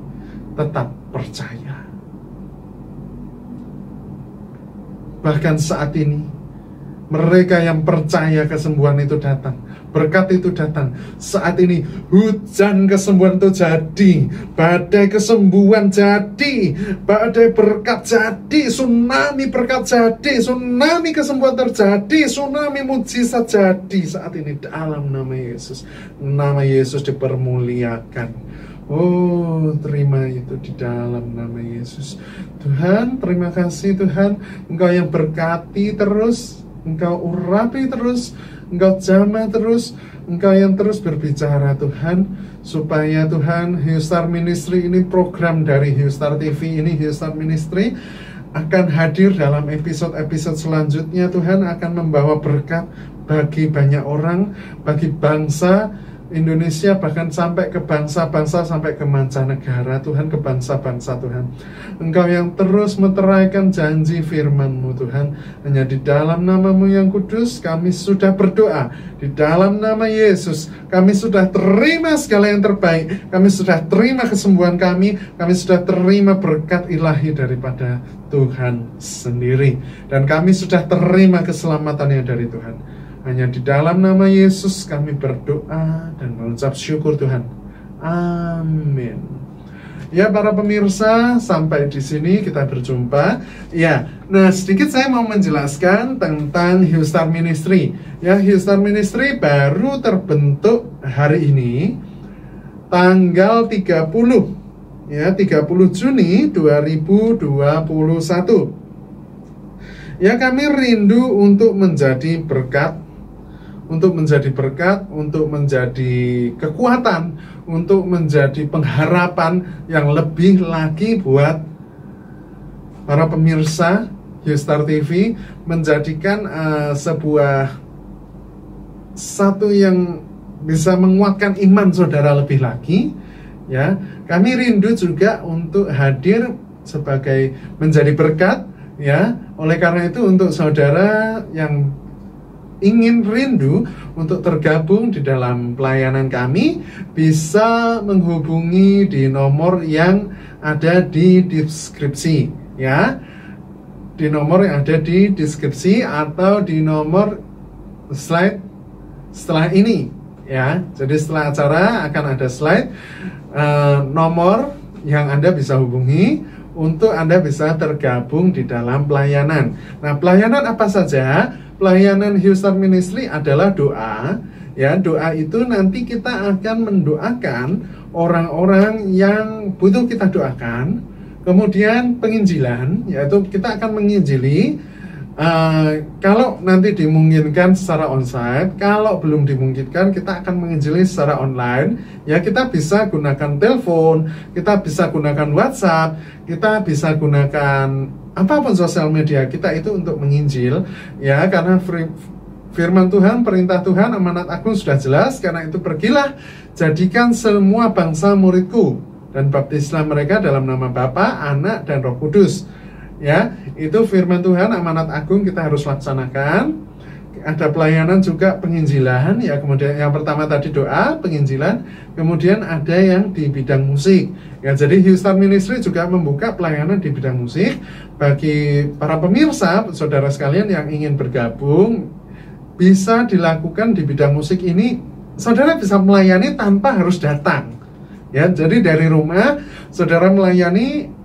tetap percaya. Bahkan saat ini, mereka yang percaya kesembuhan itu datang, berkat itu datang. Saat ini, hujan kesembuhan itu jadi, badai kesembuhan jadi, badai berkat jadi, tsunami berkat jadi, tsunami kesembuhan terjadi, tsunami mujizat jadi saat ini dalam nama Yesus. Nama Yesus dipermuliakan. Oh, terima itu di dalam nama Yesus. Tuhan, terima kasih Tuhan. Engkau yang berkati terus, Engkau urapi terus, Engkau jamah terus, Engkau yang terus berbicara Tuhan, supaya Tuhan Hiustar Ministry ini, program dari Hiustar TV ini, Hiustar Ministry akan hadir dalam episode-episode selanjutnya. Tuhan akan membawa berkat bagi banyak orang, bagi bangsa Indonesia, bahkan sampai ke bangsa-bangsa, sampai ke mancanegara Tuhan, ke bangsa-bangsa Tuhan. Engkau yang terus meteraikan janji firman-Mu Tuhan. Hanya di dalam nama-Mu yang kudus kami sudah berdoa. Di dalam nama Yesus kami sudah terima segala yang terbaik. Kami sudah terima kesembuhan kami sudah terima berkat ilahi daripada Tuhan sendiri. Dan kami sudah terima keselamatan yang dari Tuhan. Hanya di dalam nama Yesus kami berdoa dan mengucap syukur Tuhan. Amin. Ya para pemirsa, sampai di sini kita berjumpa. Ya, nah sedikit saya mau menjelaskan tentang Hiustar Ministry. Ya, Hiustar Ministry baru terbentuk hari ini, tanggal 30. Ya, 30 Juni 2021. Ya, kami rindu untuk menjadi berkat, untuk menjadi kekuatan, untuk menjadi pengharapan yang lebih lagi buat para pemirsa Hiustar TV, menjadikan satu yang bisa menguatkan iman saudara lebih lagi, ya. Kami rindu juga untuk hadir sebagai menjadi berkat, ya. Oleh karena itu untuk saudara yang ingin rindu untuk tergabung di dalam pelayanan kami, bisa menghubungi di nomor yang ada di deskripsi, ya. Di nomor yang ada di deskripsi atau di nomor slide setelah ini, ya. Jadi setelah acara akan ada slide nomor yang Anda bisa hubungi untuk Anda bisa tergabung di dalam pelayanan. Nah, pelayanan apa saja? Pelayanan Houston Ministry adalah doa, ya. Doa itu nanti kita akan mendoakan orang-orang yang butuh kita doakan. Kemudian penginjilan, yaitu kita akan menginjili. Kalau nanti dimungkinkan secara onsite, kalau belum dimungkinkan kita akan menginjili secara online. Ya, kita bisa gunakan telepon, kita bisa gunakan WhatsApp, kita bisa gunakan apapun sosial media kita itu untuk menginjil. Ya, karena firman Tuhan, perintah Tuhan, amanat agung sudah jelas. Karena itu pergilah, jadikan semua bangsa muridku dan baptislah mereka dalam nama Bapa, Anak, dan Roh Kudus. Ya, itu firman Tuhan, amanat agung kita harus laksanakan. Ada pelayanan juga penginjilan, ya. Kemudian yang pertama tadi doa, penginjilan. Kemudian ada yang di bidang musik, ya. Jadi Houston Ministry juga membuka pelayanan di bidang musik bagi para pemirsa, saudara sekalian yang ingin bergabung. Bisa dilakukan di bidang musik ini. Saudara bisa melayani tanpa harus datang, ya. Jadi dari rumah saudara melayani,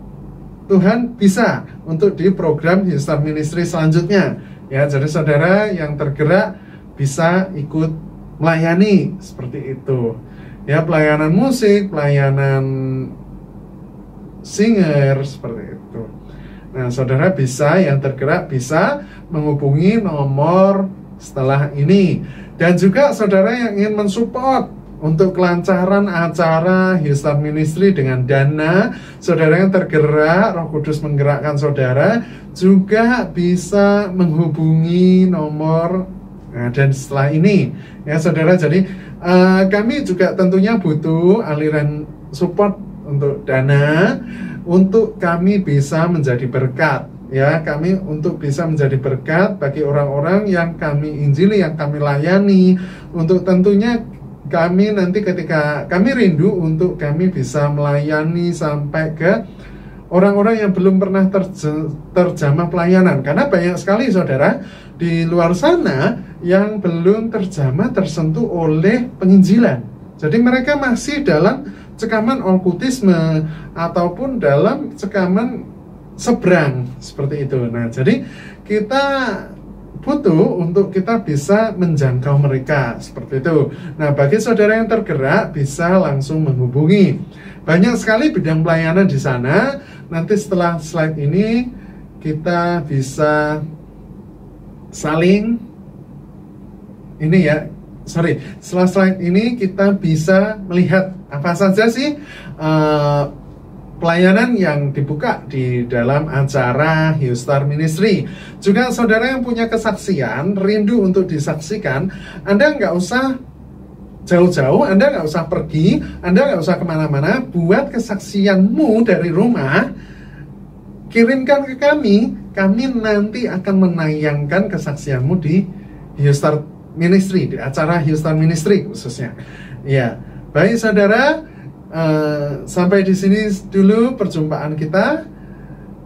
Tuhan bisa untuk di program Houston Ministry selanjutnya, ya. Jadi saudara yang tergerak bisa ikut melayani seperti itu, ya. Pelayanan musik, pelayanan singer seperti itu. Nah, saudara bisa yang tergerak bisa menghubungi nomor setelah ini. Dan juga saudara yang ingin mensupport untuk kelancaran acara Houston Ministry dengan dana, saudara yang tergerak, Roh Kudus menggerakkan saudara, juga bisa menghubungi nomor. Nah, dan setelah ini, ya saudara, jadi kami juga tentunya butuh aliran support untuk dana, untuk kami bisa menjadi berkat. Ya, kami untuk bisa menjadi berkat bagi orang-orang yang kami injili, yang kami layani, untuk tentunya kami nanti ketika kami rindu untuk kami bisa melayani sampai ke orang-orang yang belum pernah terjamah pelayanan. Karena banyak sekali saudara di luar sana yang belum tersentuh oleh penginjilan. Jadi mereka masih dalam cekaman okultisme ataupun dalam cekaman seberang seperti itu. Nah, jadi kita butuh untuk kita bisa menjangkau mereka seperti itu. Nah, bagi saudara yang tergerak bisa langsung menghubungi. Banyak sekali bidang pelayanan di sana. Nanti setelah slide ini kita bisa saling setelah slide ini kita bisa melihat apa saja sih pelayanan yang dibuka di dalam acara Houston Ministry. Juga saudara yang punya kesaksian, rindu untuk disaksikan, Anda nggak usah jauh-jauh, Anda nggak usah pergi, Anda nggak usah kemana-mana, buat kesaksianmu dari rumah, kirimkan ke kami nanti akan menayangkan kesaksianmu di Houston Ministry, di acara Houston Ministry khususnya. Ya, baik saudara, sampai di sini dulu perjumpaan kita.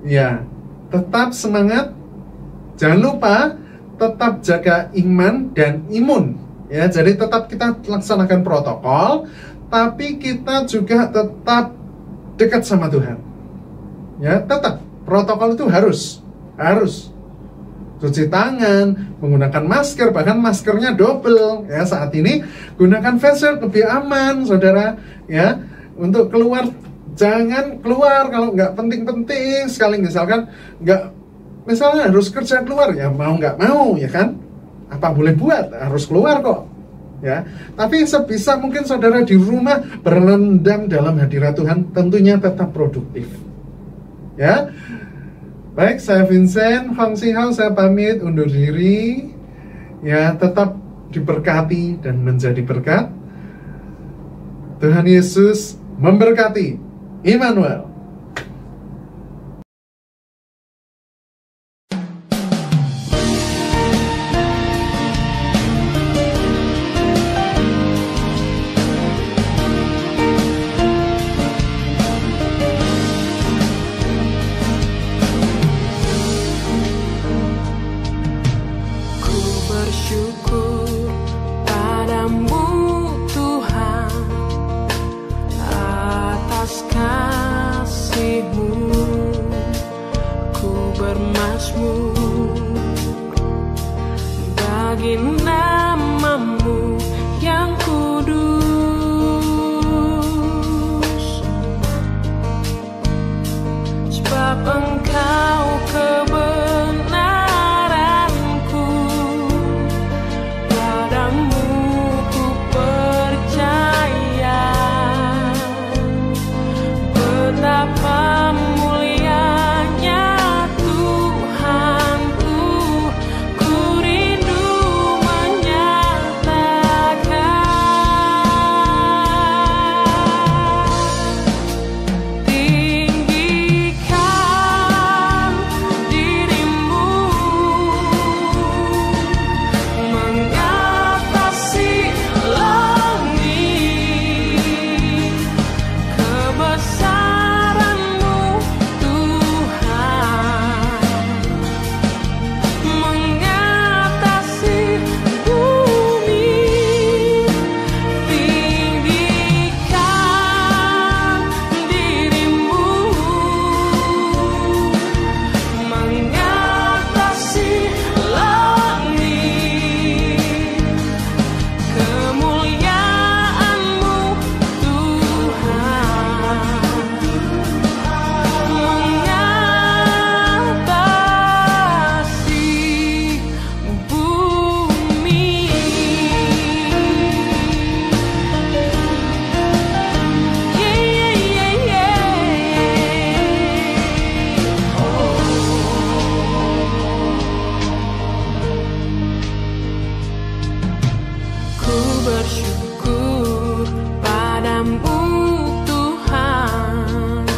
Ya, tetap semangat. Jangan lupa tetap jaga iman dan imun. Ya, jadi tetap kita laksanakan protokol, tapi kita juga tetap dekat sama Tuhan. Ya, tetap protokol itu harus cuci tangan, menggunakan masker, bahkan maskernya double. Ya, saat ini gunakan face shield lebih aman, saudara. Ya, untuk keluar jangan keluar kalau nggak penting-penting sekali, misalnya harus kerja keluar, ya mau nggak mau, ya kan, apa boleh buat, harus keluar kok, ya. Tapi sebisa mungkin saudara di rumah berendam dalam hadirat Tuhan, tentunya tetap produktif, ya. Baik, saya Vincent Hong Sihao, saya pamit undur diri, ya. Tetap diberkati dan menjadi berkat. Tuhan Yesus memberkati. Immanuel. Bersyukur padamu Tuhan atas kasih-Mu, ku bermazmur bagi nama-Mu yang kudus, sebab Engkau kebenaranku. Padamu ku percaya, betapa mulianya Tuhanku, ku rindu menyatakan. Tinggikan dirimu mengatasi langit, kebesaran-Mu Tuhan mengatasi bumi. Tinggikan dirimu mengatasi langit, kemuliaan-Mu Tuhan mengatasi bumi. Ku bersyukur padamu Tuhan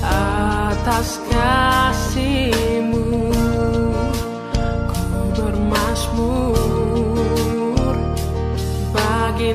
atas kasih-Mu, ku bermazmur bagi